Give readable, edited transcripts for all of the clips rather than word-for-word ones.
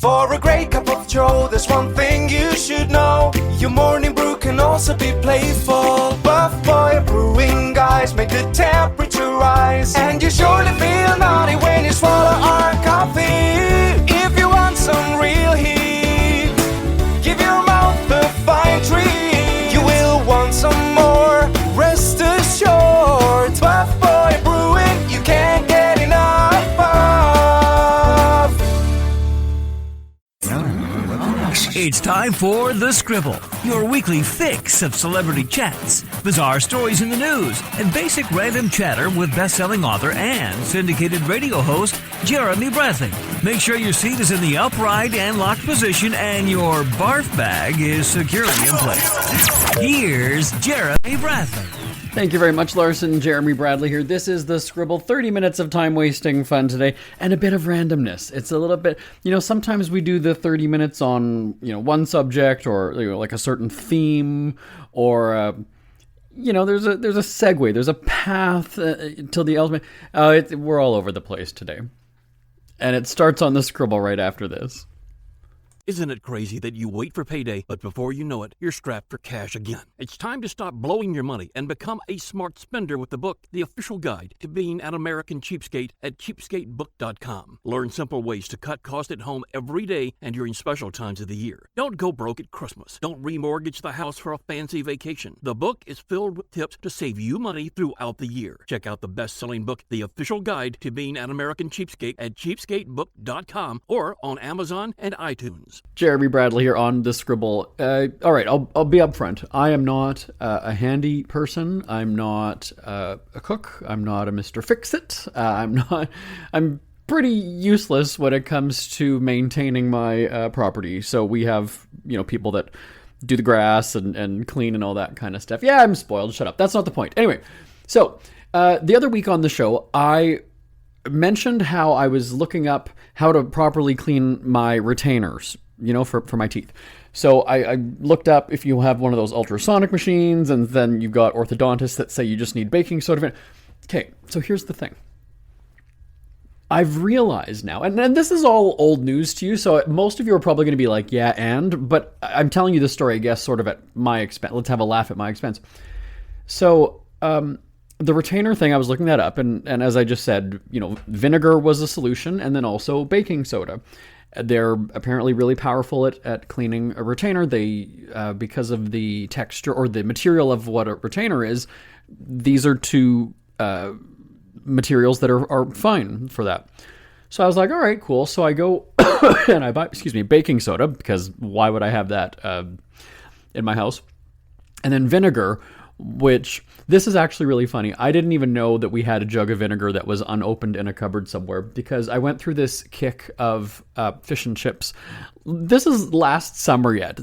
For a great cup of joe, there's one thing you should know. Your morning brew can also be playful. Buff Boy Brewing guys make the temperature rise, and you surely feel naughty when you swallow our coffee. If you want some real heat, give your mouth a fine treat. You will want some more, rest assured. Buff Boy Brewing, you can't get enough of. It's time for The Scribble, your weekly fix of celebrity chats, bizarre stories in the news, and basic random chatter with best-selling author and syndicated radio host Jeremy Bradley. Make sure your seat is in the upright and locked position and your barf bag is securely in place. Here's Jeremy Bradley. Thank you very much, Larson. Jeremy Bradley here. This is The Scribble. 30 minutes of time-wasting fun today and a bit of randomness. It's a little bit, sometimes we do the 30 minutes on, one subject or like a certain theme or, there's a segue, there's a path till the ultimate. We're all over the place today. And it starts on The Scribble right after this. Isn't it crazy that you wait for payday, but before you know it, you're strapped for cash again? It's time to stop blowing your money and become a smart spender with the book, The Official Guide to Being an American Cheapskate at cheapskatebook.com. Learn simple ways to cut costs at home every day and during special times of the year. Don't go broke at Christmas. Don't remortgage the house for a fancy vacation. The book is filled with tips to save you money throughout the year. Check out the best-selling book, The Official Guide to Being an American Cheapskate at cheapskatebook.com or on Amazon and iTunes. Jeremy Bradley here on The Scribble. All right, I'll be upfront. I am not a handy person. I'm not a cook. I'm not a Mr. Fix-It. I'm pretty useless when it comes to maintaining my property. So we have, people that do the grass and clean and all that kind of stuff. Yeah, I'm spoiled. Shut up. That's not the point. Anyway, so the other week on the show, I mentioned how I was looking up how to properly clean my retainers, for my teeth. So I looked up if you have one of those ultrasonic machines, and then you've got orthodontists that say you just need baking soda. Okay, so here's the thing. I've realized now, and this is all old news to you, so most of you are probably going to be like, but I'm telling you this story, I guess, sort of at my expense. Let's have a laugh at my expense. So, the retainer thing, I was looking that up, and as I just said, vinegar was a solution, and then also baking soda. They're apparently really powerful at cleaning a retainer. They, because of the texture or the material of what a retainer is, these are two materials that are fine for that. So I was like, all right, cool. So I go and I buy, baking soda, because why would I have that in my house? And then vinegar, which this is actually really funny. I didn't even know that we had a jug of vinegar that was unopened in a cupboard somewhere, because I went through this kick of fish and chips. This is last summer yet.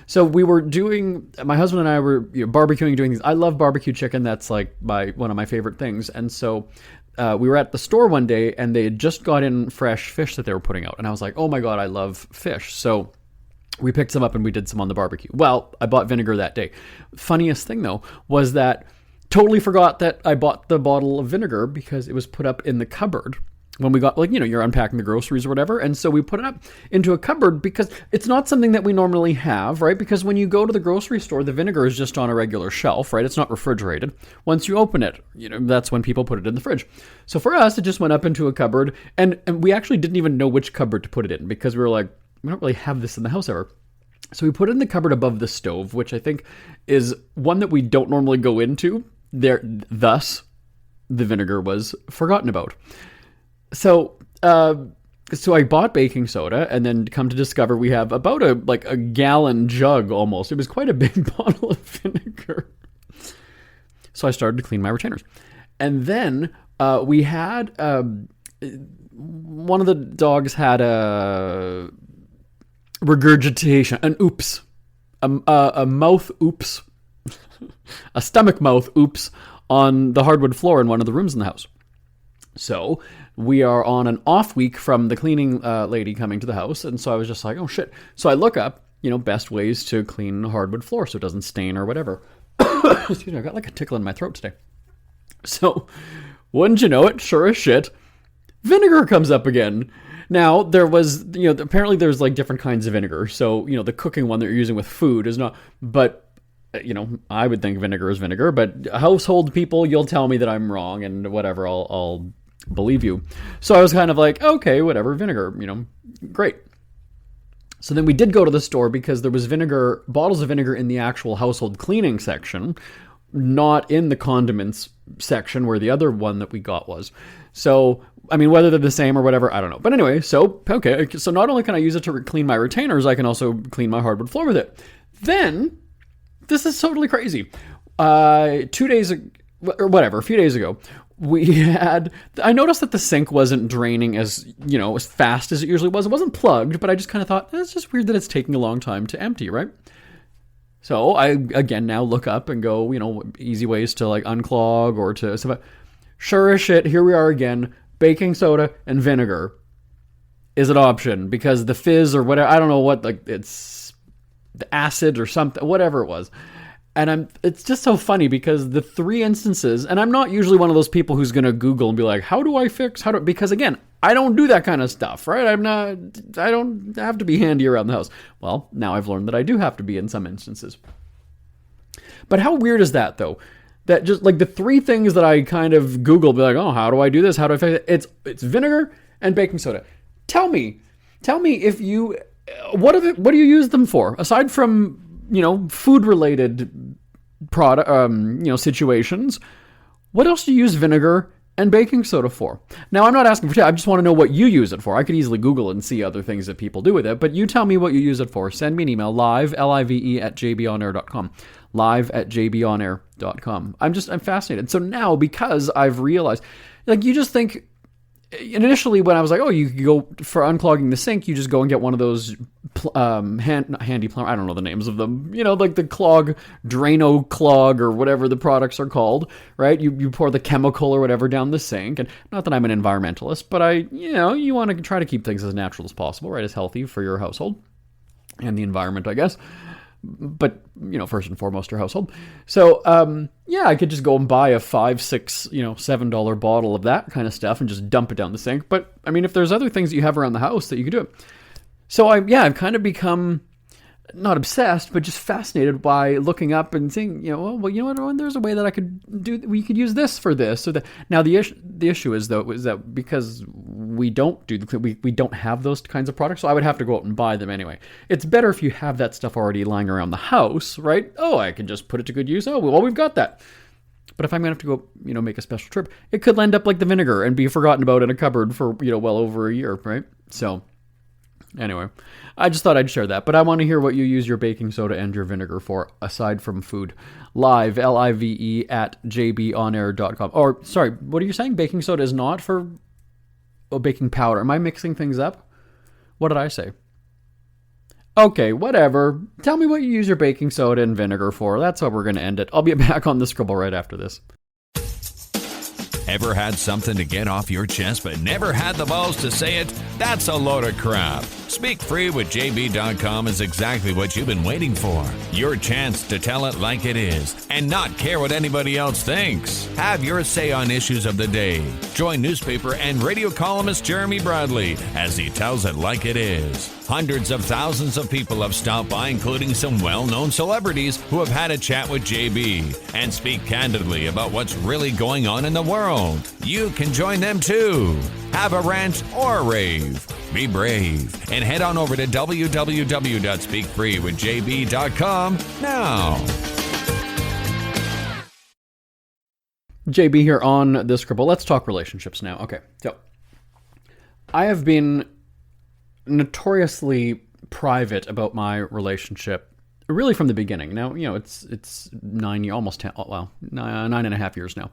So we were doing, my husband and I were barbecuing, doing these. I love barbecue chicken. That's like one of my favorite things. And so we were at the store one day, and they had just got in fresh fish that they were putting out. And I was like, oh my God, I love fish. So we picked some up and we did some on the barbecue. Well, I bought vinegar that day. Funniest thing, though, was that totally forgot that I bought the bottle of vinegar because it was put up in the cupboard when we got, you're unpacking the groceries or whatever. And so we put it up into a cupboard because it's not something that we normally have, right? Because when you go to the grocery store, the vinegar is just on a regular shelf, right? It's not refrigerated. Once you open it, that's when people put it in the fridge. So for us, it just went up into a cupboard, and we actually didn't even know which cupboard to put it in, because we were like, we don't really have this in the house ever. So we put it in the cupboard above the stove, which I think is one that we don't normally go into. Thus, the vinegar was forgotten about. So I bought baking soda, and then come to discover we have about a gallon jug almost. It was quite a big bottle of vinegar. So I started to clean my retainers. And then we had, one of the dogs had a regurgitation, an oops, a mouth oops, a stomach mouth oops on the hardwood floor in one of the rooms in the house. So we are on an off week from the cleaning lady coming to the house, and so I was just like, oh shit. So I look up, best ways to clean hardwood floor so it doesn't stain or whatever. Excuse me, I got like a tickle in my throat today. So, wouldn't you know it, sure as shit, vinegar comes up again. Now, there was, apparently there's like different kinds of vinegar. So, the cooking one that you're using with food is not, but, I would think vinegar is vinegar, but household people, you'll tell me that I'm wrong and whatever, I'll believe you. So I was kind of like, okay, whatever, vinegar, great. So then we did go to the store because there was bottles of vinegar in the actual household cleaning section, not in the condiments section where the other one that we got was. So, I mean, whether they're the same or whatever, I don't know. But anyway, so not only can I use it to clean my retainers, I can also clean my hardwood floor with it. Then, this is totally crazy. A few days ago, I noticed that the sink wasn't draining as fast as it usually was. It wasn't plugged, but I just kind of thought, it's just weird that it's taking a long time to empty, right? So I, again, now look up and go, easy ways to like unclog or to stuff. Sure as shit, here we are again. Baking soda and vinegar is an option because the fizz or whatever, I don't know what, like it's the acid or something, whatever it was. And it's just so funny because the 3 instances, and I'm not usually one of those people who's going to Google and be like, how do I fix, because again, I don't do that kind of stuff, right? I don't have to be handy around the house. Well, now I've learned that I do have to be in some instances. But how weird is that though? That just like the 3 things that I kind of Google, be like, oh, how do I do this? How do I fix it? It's vinegar and baking soda. Tell me if you, what do you use them for? Aside from, food related situations, what else do you use vinegar and baking soda for? Now, I'm not asking for tips. I just want to know what you use it for. I could easily Google and see other things that people do with it, but you tell me what you use it for. Send me an email, live, L-I-V-E, at jbonair.com. Live at jbonair.com. I'm fascinated. So now, because I've realized, like, you just think, initially when I was like, oh, you could go for unclogging the sink, you just go and get one of those handy plumber, I don't know the names of them, like the clog, Drano clog or whatever the products are called, right? You pour the chemical or whatever down the sink, and not that I'm an environmentalist, but you want to try to keep things as natural as possible, right? As healthy for your household and the environment, I guess. But, first and foremost, your household. So, I could just go and buy a $5, $6, $7 bottle of that kind of stuff and just dump it down the sink. But, I mean, if there's other things that you have around the house that you could do it. So, I've kind of become, not obsessed, but just fascinated by looking up and saying, what, there's a way that I could do, we could use this for this. So that, now the issue is though, is that because we don't have those kinds of products, so I would have to go out and buy them anyway. It's better if you have that stuff already lying around the house, right? Oh, I can just put it to good use. Oh, well, we've got that. But if I'm going to have to go, make a special trip, it could end up like the vinegar and be forgotten about in a cupboard for, well over a year, right? So anyway, I just thought I'd share that. But I want to hear what you use your baking soda and your vinegar for, aside from food. Live, L-I-V-E, at jbonair.com. Or, sorry, what are you saying? Baking soda is not for baking powder. Am I mixing things up? What did I say? Okay, whatever. Tell me what you use your baking soda and vinegar for. That's how we're going to end it. I'll be back on the Scribble right after this. Ever had something to get off your chest but never had the balls to say it? That's a load of crap. Speak Free with JB.com is exactly what you've been waiting for. Your chance to tell it like it is and not care what anybody else thinks. Have your say on issues of the day. Join newspaper and radio columnist Jeremy Bradley as he tells it like it is. Hundreds of thousands of people have stopped by, including some well-known celebrities who have had a chat with JB and speak candidly about what's really going on in the world. You can join them too. Have a rant or a rave. Be brave and head on over to www.speakfreewithjb.com now. JB here on the Scribble. Let's talk relationships now. Okay, so I have been notoriously private about my relationship really from the beginning. Now, it's 9 years, almost 10, well, 9.5 years now.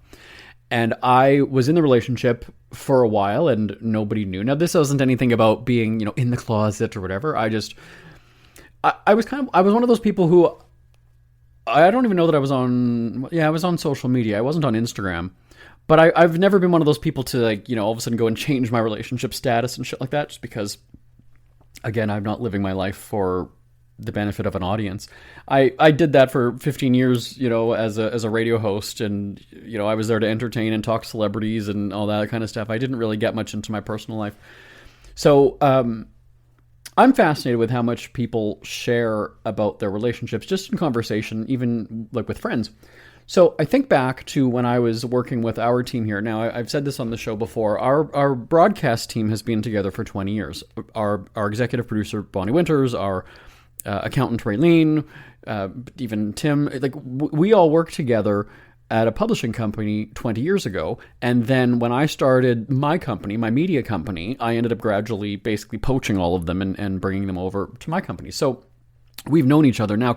And I was in the relationship for a while and nobody knew. Now, this wasn't anything about being, in the closet or whatever. I was one of those people who, I don't even know that I was on social media. I wasn't on Instagram. But I've never been one of those people to all of a sudden go and change my relationship status and shit like that, just because, again, I'm not living my life for the benefit of an audience. I did that for 15 years, as a radio host, and I was there to entertain and talk celebrities and all that kind of stuff. I didn't really get much into my personal life. So I'm fascinated with how much people share about their relationships just in conversation, even like with friends. So I think back to when I was working with our team here. Now, I've said this on the show before. Our broadcast team has been together for 20 years. Our executive producer, Bonnie Winters, our accountant, Raylene, even Tim, like we all worked together at a publishing company 20 years ago. And then when I started my company, my media company, I ended up gradually basically poaching all of them and bringing them over to my company. So we've known each other now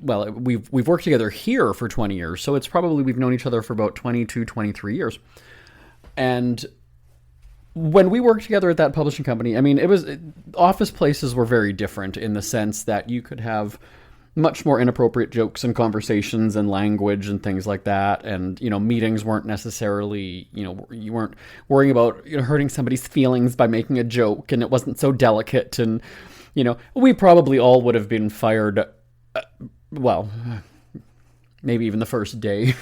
well, we've worked together here for 20 years, so it's probably we've known each other for about 22, 23 years. And when we worked together at that publishing company, I mean, office places were very different in the sense that you could have much more inappropriate jokes and conversations and language and things like that. And, meetings weren't necessarily, you weren't worrying about hurting somebody's feelings by making a joke, and it wasn't so delicate. And, we probably all would have been fired maybe even the first day,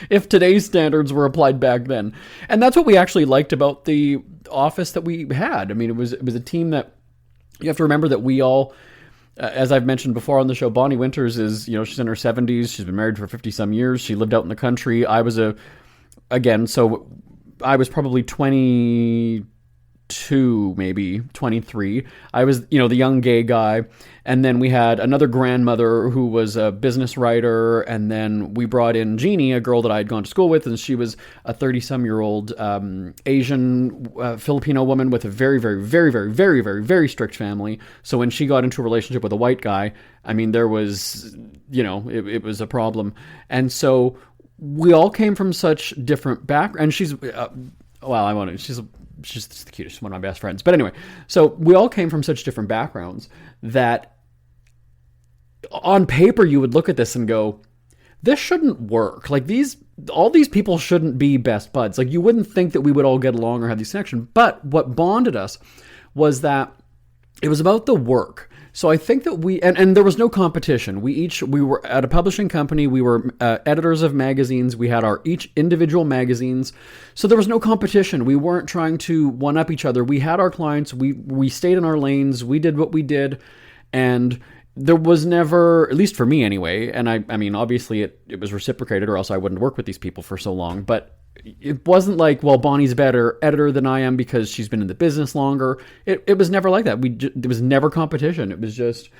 if today's standards were applied back then. And that's what we actually liked about the office that we had. I mean, it was a team that you have to remember that we all, as I've mentioned before on the show, Bonnie Winters is, she's in her 70s. She's been married for 50 some years. She lived out in the country. I was probably 22, maybe 23. I was, the young gay guy. And then we had another grandmother who was a business writer. And then we brought in Jeannie, a girl that I had gone to school with. And she was a 30-some-year-old Asian Filipino woman with a very, very, very, very, very, very, very strict family. So when she got into a relationship with a white guy, I mean, there was, it was a problem. And so we all came from such different backgrounds. And she's the cutest, one of my best friends. But anyway, so we all came from such different backgrounds that on paper you would look at this and go, this shouldn't work. Like all these people shouldn't be best buds. Like you wouldn't think that we would all get along or have these connections. But what bonded us was that it was about the work. So I think that and there was no competition. We were at a publishing company. We were editors of magazines. We had our each individual magazines. So there was no competition. We weren't trying to one up each other. We had our clients. We stayed in our lanes. We did what we did. And there was never, at least for me anyway, and I mean, obviously it was reciprocated or else I wouldn't work with these people for so long, but it wasn't like, well, Bonnie's a better editor than I am because she's been in the business longer. It was never like that. There was never competition. It was just,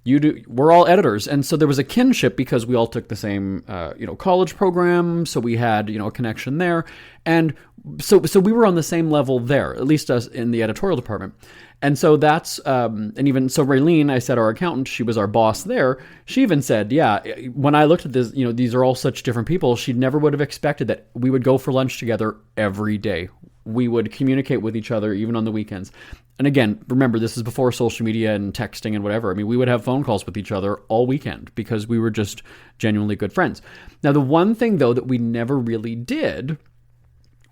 we're all editors. And so there was a kinship because we all took the same, college program. So we had, a connection there. And so we were on the same level there, at least us in the editorial department. And so that's, and even so Raylene, I said, our accountant, she was our boss there. She even said, yeah, when I looked at this, these are all such different people. She never would have expected that we would go for lunch together every day. We would communicate with each other, even on the weekends. And again, remember, this is before social media and texting and whatever. I mean, we would have phone calls with each other all weekend because we were just genuinely good friends. Now, the one thing, though, that we never really did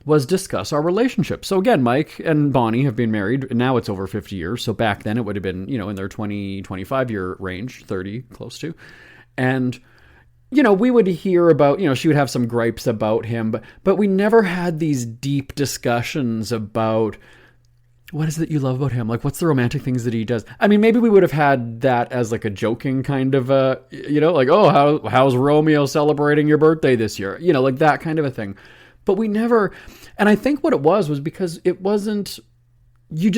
was discuss our relationship. So again, Mike and Bonnie have been married, and now it's over 50 years. So back then it would have been, in their 20, 25 year range, 30 close to. And, we would hear about, she would have some gripes about him, but we never had these deep discussions about what is it that you love about him? Like, what's the romantic things that he does? I mean, maybe we would have had that as like a joking kind of, like, oh, how's Romeo celebrating your birthday this year? Like that kind of a thing. But we never, and I think what it was because it wasn't, you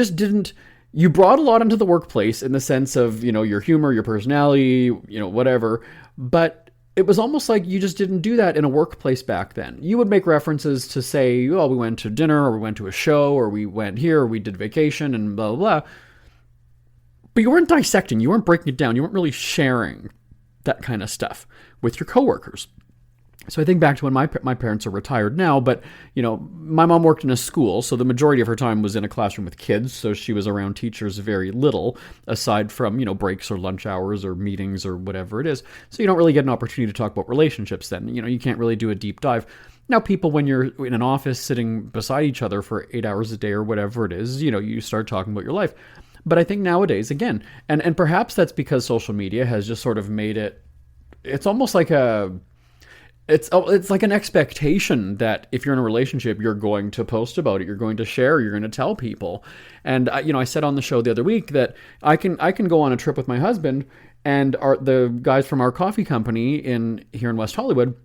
brought a lot into the workplace in the sense of, your humor, your personality, whatever, but it was almost like you just didn't do that in a workplace back then. You would make references to say, oh, we went to dinner, or we went to a show, or we went here, or we did vacation, and blah, blah, blah. But you weren't dissecting, you weren't breaking it down, you weren't really sharing that kind of stuff with your coworkers. So I think back to when my parents are retired now, but, my mom worked in a school, so the majority of her time was in a classroom with kids, so she was around teachers very little, aside from, breaks or lunch hours or meetings or whatever it is. So you don't really get an opportunity to talk about relationships then. You can't really do a deep dive. Now, people, when you're in an office sitting beside each other for 8 hours a day or whatever it is, you start talking about your life. But I think nowadays, again, and perhaps that's because social media has just sort of made it's almost like it's like an expectation that if you're in a relationship, you're going to post about it, you're going to share, you're going to tell people. And I said on the show the other week that I can go on a trip with my husband, and the guys from our coffee company here in West Hollywood,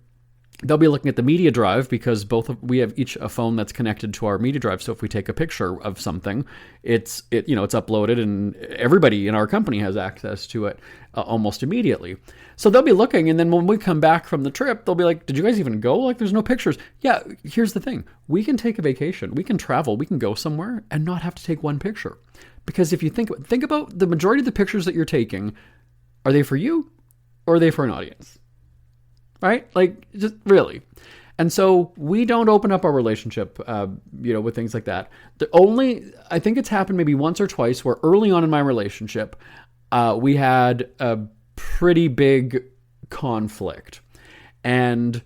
they'll be looking at the media drive because we have each a phone that's connected to our media drive. So if we take a picture of something, it's uploaded, and everybody in our company has access to it almost immediately. So they'll be looking, and then when we come back from the trip, they'll be like, "Did you guys even go? Like, there's no pictures." Yeah, here's the thing: we can take a vacation, we can travel, we can go somewhere, and not have to take one picture. Because if you think about the majority of the pictures that you're taking, are they for you, or are they for an audience? Right? Like, just really. And so we don't open up our relationship, with things like that. I think it's happened maybe once or twice where early on in my relationship, we had a pretty big conflict. And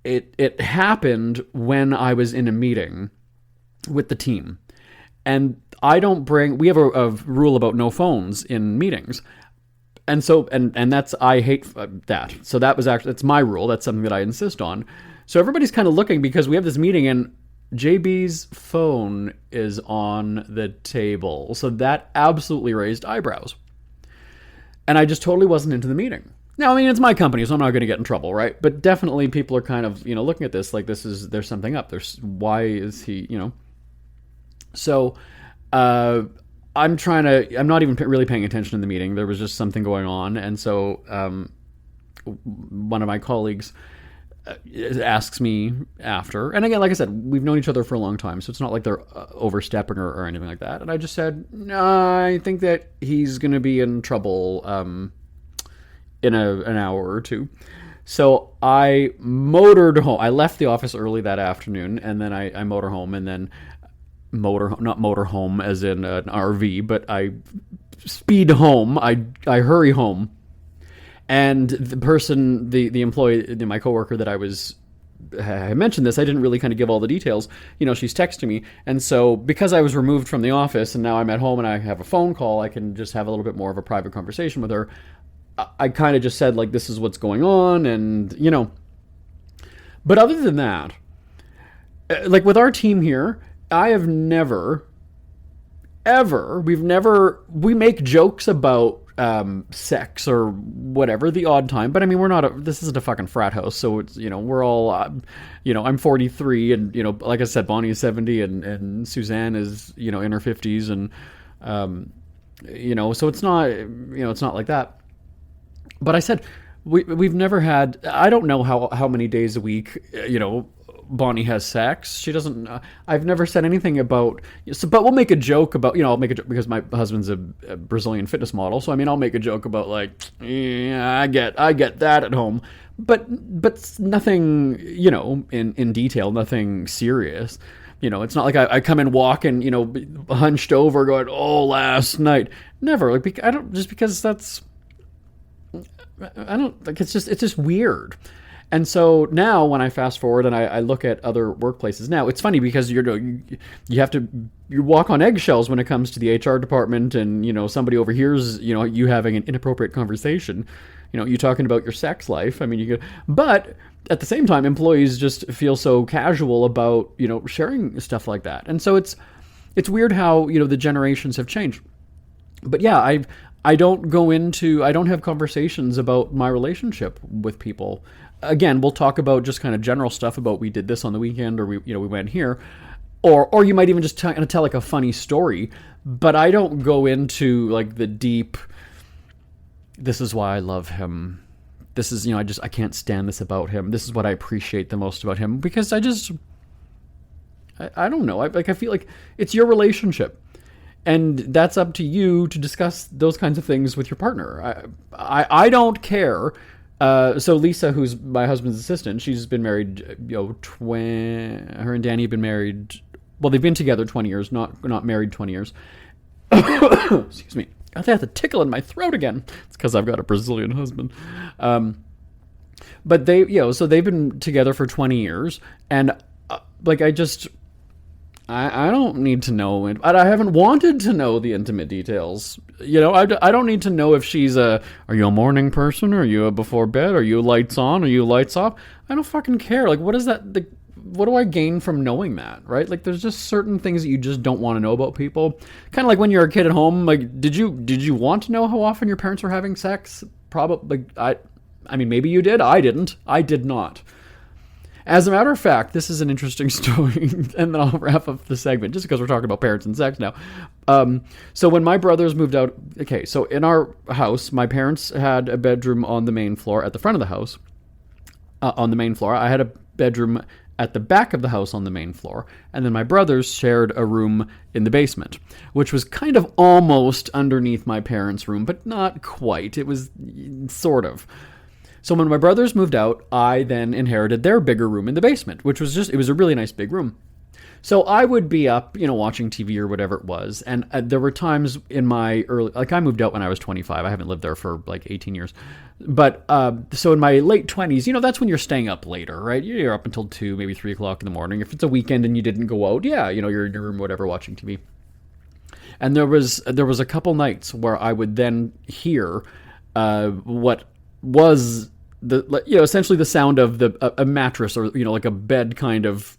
it happened when I was in a meeting with the team. And we have a rule about no phones in meetings. And so, and that's, I hate that. So that's my rule. That's something that I insist on. So everybody's kind of looking because we have this meeting and JB's phone is on the table. So that absolutely raised eyebrows. And I just totally wasn't into the meeting. Now, I mean, it's my company, so I'm not going to get in trouble, right? But definitely people are kind of, looking at this like there's something up. Why is he, So, I'm not even really paying attention in the meeting. There was just something going on. And so one of my colleagues asks me after. And again, like I said, we've known each other for a long time. So it's not like they're overstepping or anything like that. And I just said, no, I think that he's going to be in trouble in an hour or two. So I motored home. I left the office early that afternoon. And then I motor home, and then not motor home as in an RV, but I speed home. I hurry home, and the person, the employee, my coworker that I mentioned this, I didn't really kind of give all the details. She's texting me, and so because I was removed from the office and now I'm at home and I have a phone call, I can just have a little bit more of a private conversation with her. I kind of just said, like, this is what's going on, and But other than that, like with our team here, I have never, ever, we make jokes about sex or whatever the odd time, but I mean, this isn't a fucking frat house, so it's, we're all, I'm 43, and, like I said, Bonnie is 70, and Suzanne is, in her 50s, and, so it's not like that. But I said, we've never had, I don't know how many days a week, Bonnie has sex. She doesn't. I've never said anything about. But we'll make a joke about. I'll make a joke because my husband's a Brazilian fitness model. So I mean, I'll make a joke about like, yeah, I get that at home. But nothing. In detail, nothing serious. It's not like I come and walk and hunched over, going, oh, last night. Never. Like I don't, just because that's. I don't like. It's just weird. And so now when I fast forward and I look at other workplaces now, it's funny because you walk on eggshells when it comes to the HR department, and somebody overhears you having an inappropriate conversation, you talking about your sex life. I mean, but at the same time, employees just feel so casual about sharing stuff like that, and so it's weird how the generations have changed. But yeah, I don't have conversations about my relationship with people. Again, we'll talk about just kind of general stuff about we did this on the weekend, or we went here, or you might even just kind of tell like a funny story. But I don't go into like the deep. This is why I love him. This is I can't stand this about him. This is what I appreciate the most about him, because I don't know. I feel like it's your relationship. And that's up to you to discuss those kinds of things with your partner. I don't care. So Lisa, who's my husband's assistant, she's been married, her and Danny have been married, well, they've been together 20 years, not married 20 years. Excuse me. I have a tickle in my throat again. It's because I've got a Brazilian husband. But they, so they've been together for 20 years, and I don't need to know, and I haven't wanted to know the intimate details. I don't need to know if she's are you a morning person? Are you a before bed? Are you lights on? Are you lights off? I don't fucking care. Like, what is that? What do I gain from knowing that, right? Like, there's just certain things that you just don't want to know about people. Kind of like when you're a kid at home. Like, did you want to know how often your parents were having sex? Probably. I mean, maybe you did. I didn't. I did not. As a matter of fact, this is an interesting story, and then I'll wrap up the segment, just because we're talking about parents and sex now. So when my brothers moved out, okay, so in our house, my parents had a bedroom on the main floor at the front of the house, on the main floor. I had a bedroom at the back of the house on the main floor, and then my brothers shared a room in the basement, which was kind of almost underneath my parents' room, but not quite. It was sort of. So when my brothers moved out, I then inherited their bigger room in the basement, which was it was a really nice big room. So I would be up, watching TV or whatever it was. And there were times in my I moved out when I was 25. I haven't lived there for like 18 years. But so in my late 20s, that's when you're staying up later, right? You're up until 2, maybe 3 o'clock in the morning. If it's a weekend and you didn't go out, yeah, you're in your room, whatever, watching TV. And there was a couple nights where I would then hear what was essentially the sound of a mattress or like a bed kind of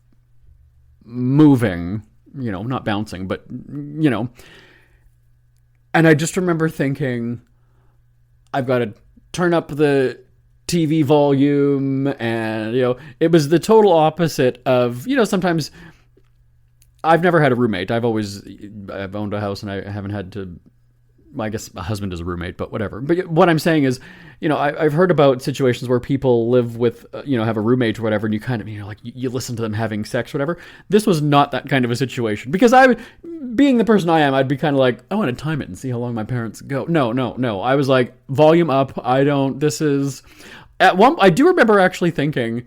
moving, not bouncing, but and I just remember thinking, I've got to turn up the TV volume, and it was the total opposite of sometimes. I've never had a roommate. I've owned a house and I haven't had to. I guess a husband is a roommate, but whatever. But what I'm saying is, I've heard about situations where people live with, have a roommate or whatever, and you kind of, you listen to them having sex or whatever. This was not that kind of a situation, because being the person I am, I'd be kind of like, I want to time it and see how long my parents go. No. I was like, volume up. I do remember actually thinking,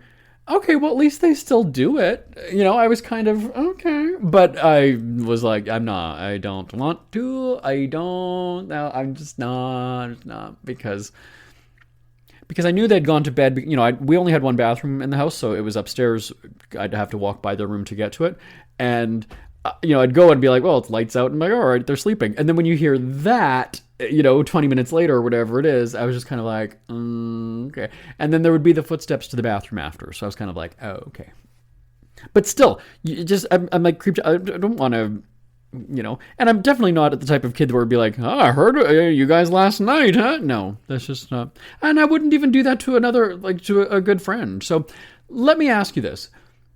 okay, well, at least they still do it. I was kind of, okay. But I was like, I don't want to. I'm just not. Because I knew they'd gone to bed. We only had one bathroom in the house, so it was upstairs. I'd have to walk by their room to get to it. And, I'd go and be like, well, it's lights out. And I'm like, all right, they're sleeping. And then when you hear that, 20 minutes later or whatever it is, I was just kind of like, okay. And then there would be the footsteps to the bathroom after. So I was kind of like, oh, okay. But still, I'm like creeped. I don't want to, and I'm definitely not the type of kid where it'd be like, oh, I heard you guys last night, huh? No, that's just not. And I wouldn't even do that to to a good friend. So let me ask you this.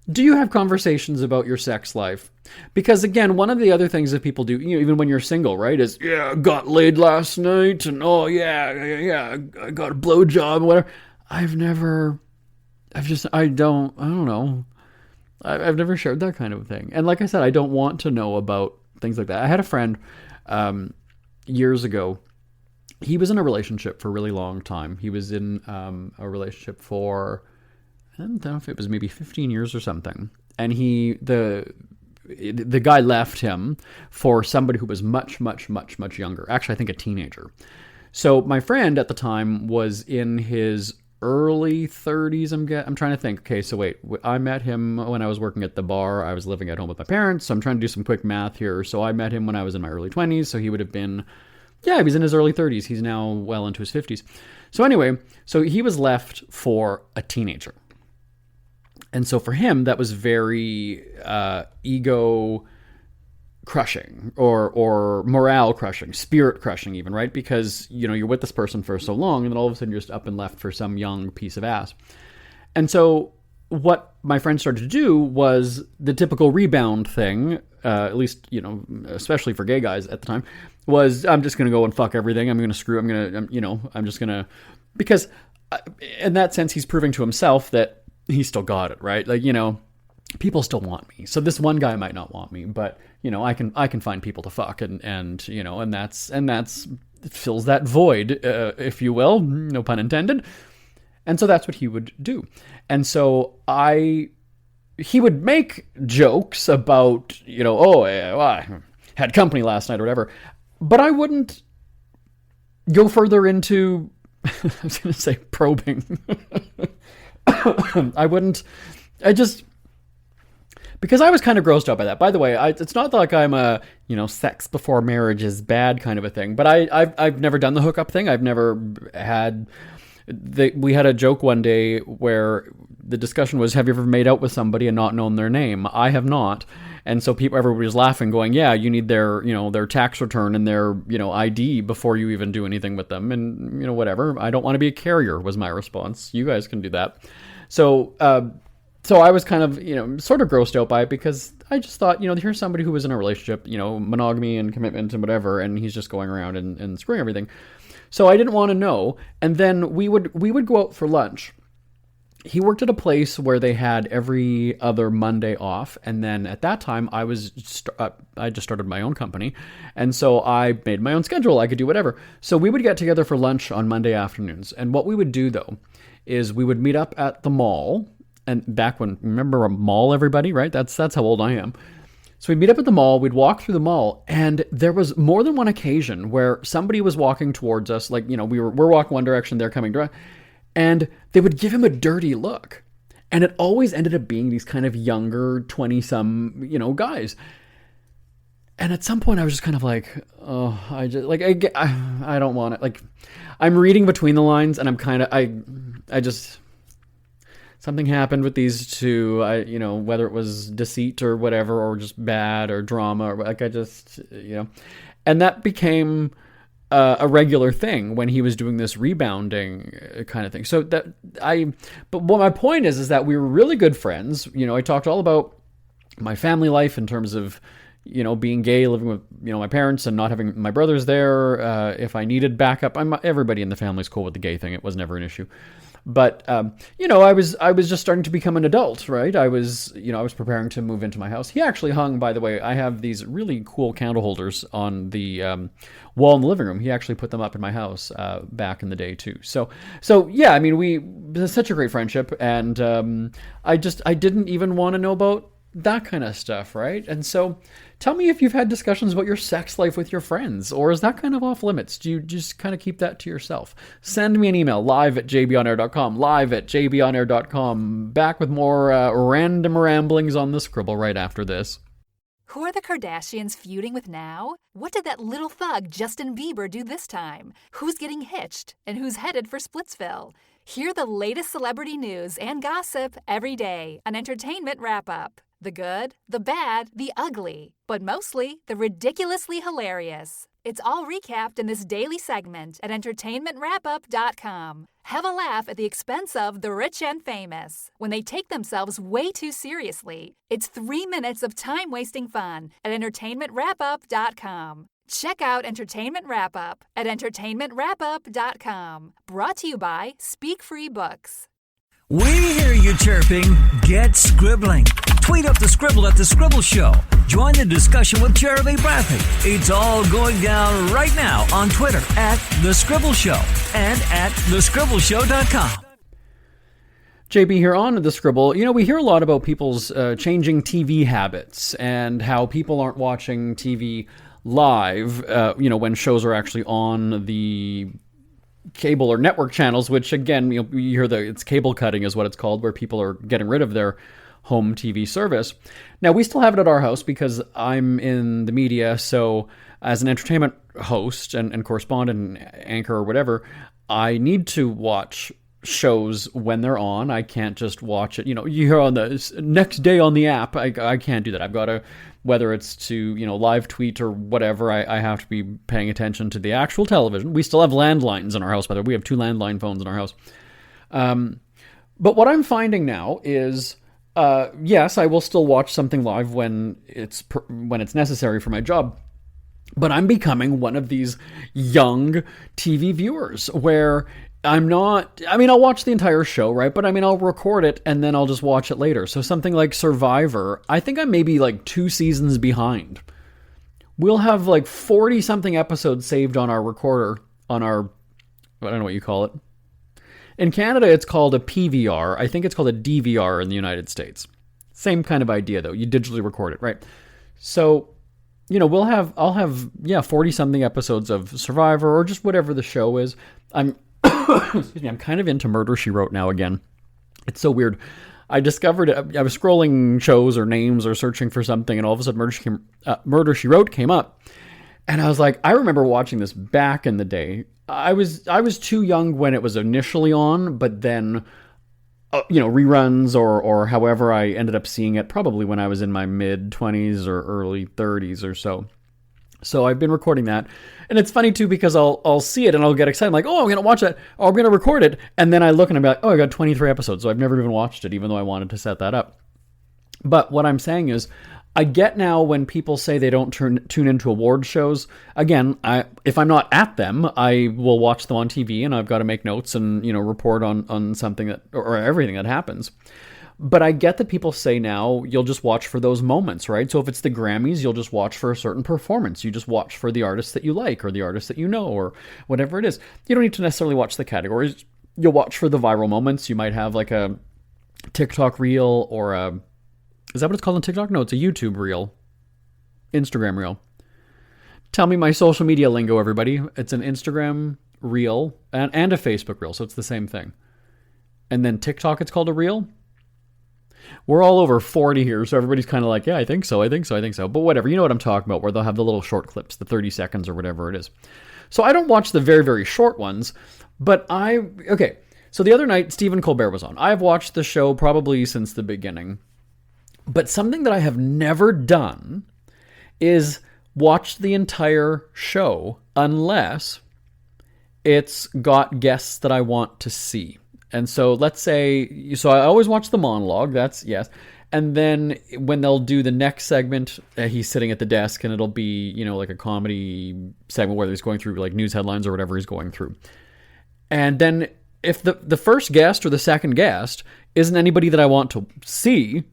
Do you have conversations about your sex life? Because again, one of the other things that people do, even when you're single, right, is, I got laid last night, and oh yeah, I got a blowjob, whatever. I don't know. I've never shared that kind of thing. And like I said, I don't want to know about things like that. I had a friend years ago. He was in a relationship for a really long time. He was in a relationship for, I don't know if it was maybe 15 years or something. And the guy left him for somebody who was much, much, much, much younger. Actually, I think a teenager. So my friend at the time was in his early 30s. I'm trying to think. Okay, so wait. I met him when I was working at the bar. I was living at home with my parents. So I'm trying to do some quick math here. So I met him when I was in my early 20s. So he would have been, he was in his early 30s. He's now well into his 50s. So anyway, so he was left for a teenager. And so for him, that was very ego crushing or morale crushing, spirit crushing even, right? Because, you're with this person for so long, and then all of a sudden you're just up and left for some young piece of ass. And so what my friend started to do was the typical rebound thing, at least, especially for gay guys at the time, was I'm just going to go and fuck everything. I'm just going to, because in that sense, he's proving to himself that he still got it, right? Like, people still want me. So this one guy might not want me, but, I can find people to fuck, and that's fills that void, if you will, no pun intended. And so that's what he would do. And so he would make jokes about, I had company last night or whatever, but I wouldn't go further into, I was going to say because I was kind of grossed out by that. By the way, it's not like I'm a, sex before marriage is bad kind of a thing, but I've never done the hookup thing. I've never had, we had a joke one day where the discussion was, have you ever made out with somebody and not known their name? I have not. And so everybody was laughing, going, yeah, you need their, their tax return and their, ID before you even do anything with them. And, whatever. I don't want to be a carrier was my response. You guys can do that. So I was kind of, sort of grossed out by it because I just thought, here's somebody who was in a relationship, monogamy and commitment and whatever, and he's just going around and screwing everything. So I didn't want to know. And then we would go out for lunch. He worked at a place where they had every other Monday off. And then at that time, I just started my own company. And so I made my own schedule. I could do whatever. So we would get together for lunch on Monday afternoons. And what we would do, though, is we would meet up at the mall. And back when, remember a mall, everybody, right? That's how old I am. So we'd meet up at the mall, we'd walk through the mall, and there was more than one occasion where somebody was walking towards us, like, we're walking one direction, they're coming direct, and they would give him a dirty look. And it always ended up being these kind of younger, 20-some, guys. And at some point I was just kind of like, oh, I don't want it. Like, I'm reading between the lines, and I'm kind of, I just... Something happened with these two, whether it was deceit or whatever, or just bad or drama, or and that became a regular thing when he was doing this rebounding kind of thing. So but what my point is that we were really good friends. I talked all about my family life in terms of, being gay, living with, my parents and not having my brothers there. If I needed backup, everybody in the family's cool with the gay thing. It was never an issue. But, I was just starting to become an adult, right? I was preparing to move into my house. He actually hung, by the way, I have these really cool candle holders on the wall in the living room. He actually put them up in my house back in the day too. So yeah, we had such a great friendship, and I didn't even want to know about that kind of stuff, right? And so tell me if you've had discussions about your sex life with your friends, or is that kind of off limits? Do you just kind of keep that to yourself? Send me an email, live@jbonair.com, live@jbonair.com. Back with more random ramblings on the Scribble right after this. Who are the Kardashians feuding with now? What did that little thug Justin Bieber do this time? Who's getting hitched? And who's headed for Splitsville? Hear the latest celebrity news and gossip every day on Entertainment Wrap-Up. The good, the bad, the ugly, but mostly the ridiculously hilarious. It's all recapped in this daily segment at entertainmentwrapup.com. Have a laugh at the expense of the rich and famous when they take themselves way too seriously. It's 3 minutes of time-wasting fun at entertainmentwrapup.com. Check out Entertainment Wrap-Up at entertainmentwrapup.com. Brought to you by Speak Free Books. We hear you chirping. Get scribbling. Tweet up the Scribble at The Scribble Show. Join the discussion with Jeremy Bradley. It's all going down right now on Twitter at The Scribble Show and at thescribbleshow.com. JB here on The Scribble. We hear a lot about people's changing TV habits and how people aren't watching TV live, when shows are actually on the cable or network channels, which again, you hear it's cable cutting is what it's called, where people are getting rid of their home TV service. Now, we still have it at our house because I'm in the media, so as an entertainment host and correspondent and anchor or whatever, I need to watch shows when they're on. I can't just watch it, you hear on the next day on the app. I can't do that. I've got to, whether it's to, live tweet or whatever, I have to be paying attention to the actual television. We still have landlines in our house, by the way. We have 2 landline phones in our house. But what I'm finding now is, yes, I will still watch something live when it's necessary for my job. But I'm becoming one of these young TV viewers where I'm not, I'll watch the entire show, right? But I'll record it and then I'll just watch it later. So something like Survivor, I think I'm maybe like 2 seasons behind. We'll have like 40 something episodes saved on our recorder, I don't know what you call it. In Canada, it's called a PVR. I think it's called a DVR in the United States. Same kind of idea though. You digitally record it, right? So, I'll have 40 something episodes of Survivor or just whatever the show is. Excuse me, I'm kind of into Murder, She Wrote now again. It's so weird. I discovered it. I was scrolling shows or names or searching for something, and all of a sudden Murder, She Wrote came up. And I was like, I remember watching this back in the day. I was too young when it was initially on, but then, reruns or however I ended up seeing it, probably when I was in my mid-20s or early 30s or so. So I've been recording that. And it's funny too, because I'll see it and I'll get excited. I'm like, oh, I'm going to watch that. Or I'm going to record it. And then I look and I'm like, oh, I got 23 episodes. So I've never even watched it, even though I wanted to set that up. But what I'm saying is, I get now when people say they don't tune into award shows. Again, if I'm not at them, I will watch them on TV, and I've got to make notes and report on something or everything that happens. But I get that people say now you'll just watch for those moments, right? So if it's the Grammys, you'll just watch for a certain performance. You just watch for the artist that you like or the artist that you know or whatever it is. You don't need to necessarily watch the categories. You'll watch for the viral moments. You might have like a TikTok reel or a... Is that what it's called on TikTok? No, it's a YouTube reel. Instagram reel. Tell me my social media lingo, everybody. It's an Instagram reel and a Facebook reel, so it's the same thing. And then TikTok, it's called a reel. We're all over 40 here, so everybody's kind of like, yeah, I think so. But whatever, you know what I'm talking about, where they'll have the little short clips, the 30 seconds or whatever it is. So I don't watch the very, very short ones, but okay, so the other night, Stephen Colbert was on. I've watched the show probably since the beginning. But something that I have never done is watch the entire show unless it's got guests that I want to see. And so let's say, so I always watch the monologue, that's yes. And then when they'll do the next segment, he's sitting at the desk and it'll be, like a comedy segment where he's going through like news headlines or whatever he's going through. And then if the first guest or the second guest isn't anybody that I want to see,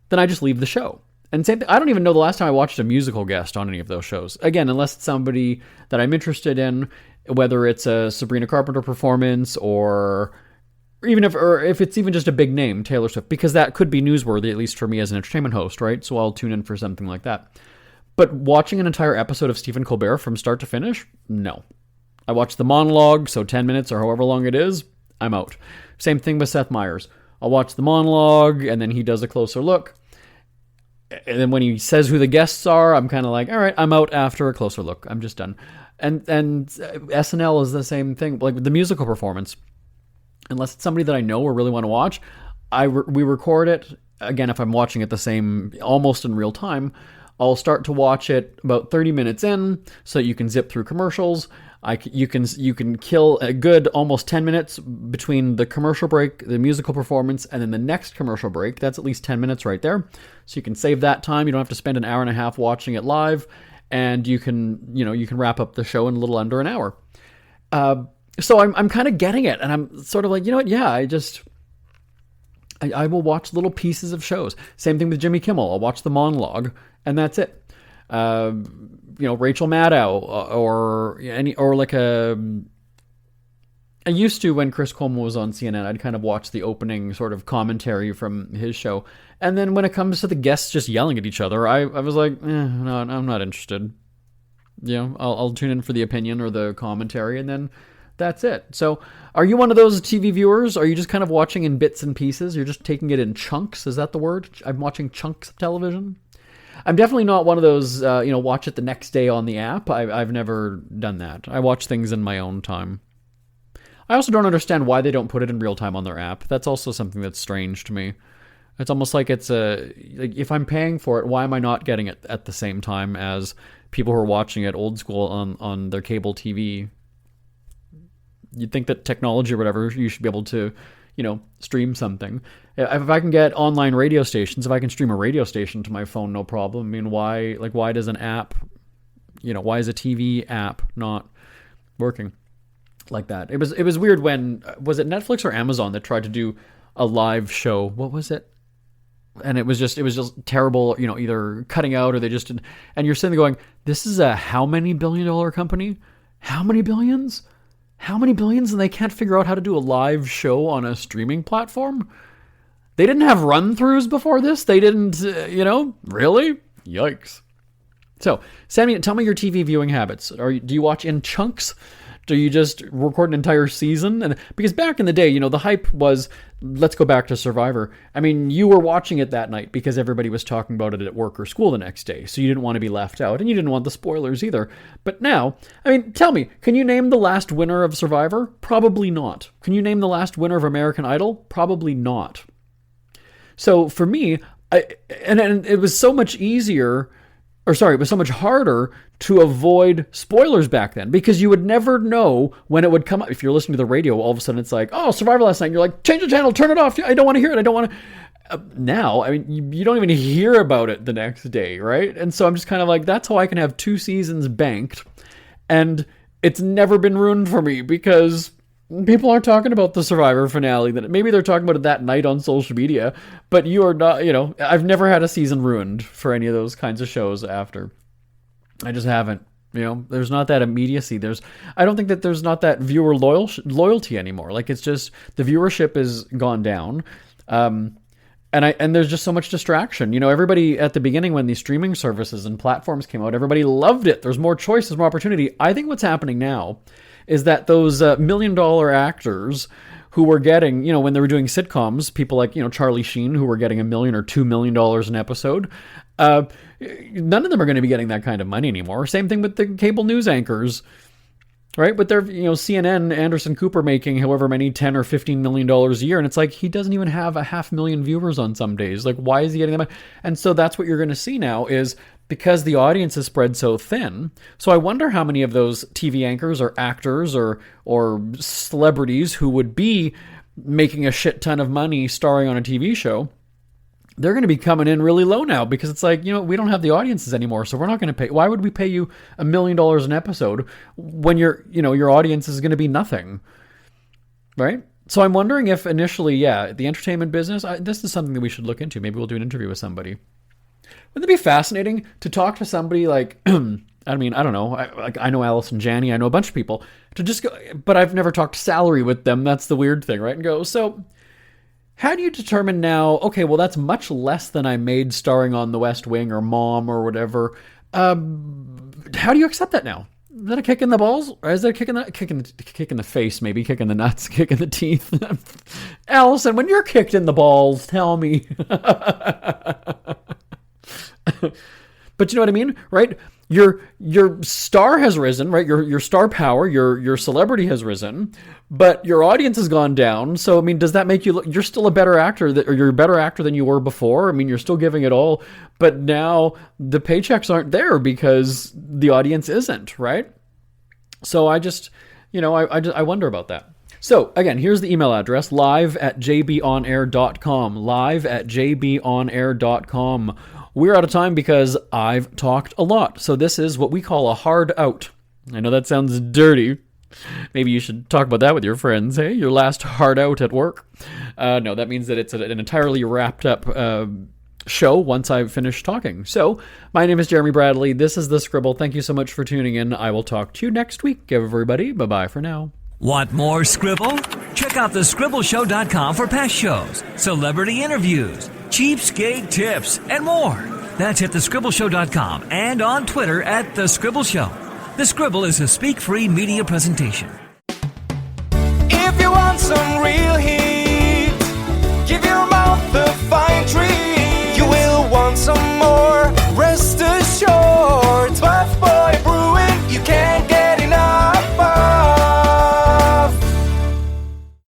then I just leave the show. And same thing, I don't even know the last time I watched a musical guest on any of those shows. Again, unless it's somebody that I'm interested in, whether it's a Sabrina Carpenter performance or if it's even just a big name, Taylor Swift, because that could be newsworthy, at least for me as an entertainment host, right? So I'll tune in for something like that. But watching an entire episode of Stephen Colbert from start to finish, no. I watch the monologue, so 10 minutes or however long it is, I'm out. Same thing with Seth Meyers. I'll watch the monologue, and then he does a closer look. And then when he says who the guests are, I'm kind of like, all right, I'm out after a closer look. I'm just done. And SNL is the same thing. Like with the musical performance, unless it's somebody that I know or really want to watch, we record it. Again, if I'm watching it almost in real time, I'll start to watch it about 30 minutes in, so you can zip through commercials. You can kill a good almost 10 minutes between the commercial break, the musical performance, and then the next commercial break. That's at least 10 minutes right there. So you can save that time. You don't have to spend an hour and a half watching it live, and you can wrap up the show in a little under an hour. So I'm kind of getting it, and I'm sort of like, you know what? Yeah, I will watch little pieces of shows. Same thing with Jimmy Kimmel. I'll watch the monologue, and that's it. Rachel Maddow or like I used to, when Chris Cuomo was on CNN, I'd kind of watch the opening sort of commentary from his show. And then when it comes to the guests just yelling at each other, I was like, no, I'm not interested. I'll tune in for the opinion or the commentary, and then that's it. So are you one of those TV viewers? Are you just kind of watching in bits and pieces? You're just taking it in chunks? Is that the word? I'm watching chunks of television. I'm definitely not one of those, watch it the next day on the app. I've never done that. I watch things in my own time. I also don't understand why they don't put it in real time on their app. That's also something that's strange to me. It's almost like if I'm paying for it, why am I not getting it at the same time as people who are watching it old school on their cable TV? You'd think that technology or whatever, you should be able to, stream something. If I can get online radio stations, if I can stream a radio station to my phone, no problem. I mean, why does an app, why is a TV app not working like that? It was weird when, was it Netflix or Amazon that tried to do a live show? What was it? And it was just terrible, either cutting out or they just didn't. And you're sitting there going, this is a how many billion-dollar company? How many billions? How many billions? And they can't figure out how to do a live show on a streaming platform? They didn't have run-throughs before this? They didn't, really? Yikes. So, tell me your TV viewing habits. Do you watch in chunks? Do you just record an entire season? And because back in the day, the hype was, let's go back to Survivor. I mean, you were watching it that night because everybody was talking about it at work or school the next day. So you didn't want to be left out, and you didn't want the spoilers either. But now, I mean, tell me, can you name the last winner of Survivor? Probably not. Can you name the last winner of American Idol? Probably not. So for me, and it was so much easier, it was so much harder to avoid spoilers back then because you would never know when it would come up. If you're listening to the radio, all of a sudden it's like, oh, Survivor last night. And you're like, change the channel, turn it off. I don't want to hear it. I don't want to. Now, I mean, you don't even hear about it the next day, right? And so I'm just kind of like, that's how I can have 2 seasons banked. And it's never been ruined for me because people are talking about the Survivor finale. That maybe they're talking about it that night on social media, but you are not, I've never had a season ruined for any of those kinds of shows after. I just haven't. There's not that immediacy. I don't think that there's not that viewer loyalty anymore. Like, it's just the viewership has gone down. And there's just so much distraction. Everybody at the beginning when these streaming services and platforms came out, everybody loved it. There's more choice, there's more opportunity. I think what's happening now is that those $1 million actors who were getting, when they were doing sitcoms, people like, Charlie Sheen, who were getting $1 million or $2 million an episode, none of them are going to be getting that kind of money anymore. Same thing with the cable news anchors, right? With their, CNN, Anderson Cooper making however many $10 or $15 million a year. And it's like, he doesn't even have 500,000 viewers on some days. Like, why is he getting that money? And so that's what you're going to see now is because the audience is spread so thin. So I wonder how many of those TV anchors or actors or celebrities who would be making a shit ton of money starring on a TV show, they're going to be coming in really low now because it's like, we don't have the audiences anymore. So we're not going to pay. Why would we pay you $1 million an episode when your audience is going to be nothing? Right? So I'm wondering if initially, the entertainment business, this is something that we should look into. Maybe we'll do an interview with somebody. Wouldn't it be fascinating to talk to somebody like, I don't know. I know Allison Janney. I know a bunch of people to just go, but I've never talked salary with them. That's the weird thing, right? And go, so how do you determine now, okay, well, that's much less than I made starring on The West Wing or Mom or whatever. How do you accept that now? Is that a kick in the balls? Or is that a kick in the face, maybe? Kick in the nuts, kick in the teeth? Allison, when you're kicked in the balls, tell me. But you know what I mean, right? Your star has risen, right? Your star power, your celebrity has risen, but your audience has gone down. So I mean, does that make you look? You're still a better actor, or you're a better actor than you were before? I mean, you're still giving it all, but now the paychecks aren't there because the audience isn't, right? So I just, I wonder about that. So again, here's the email address: live@jbonair.com. live@jbonair.com. We're out of time because I've talked a lot. So this is what we call a hard out. I know that sounds dirty. Maybe you should talk about that with your friends. Hey, your last hard out at work. No, that means that it's an entirely wrapped up show once I've finished talking. So my name is Jeremy Bradley. This is The Scribble. Thank you so much for tuning in. I will talk to you next week. Everybody, bye-bye for now. Want more Scribble? Check out thescribbleshow.com for past shows, celebrity interviews, cheapskate tips, and more. That's at thescribbleshow.com and on Twitter at The Scribble Show. The Scribble is a speak-free media presentation. If you want some real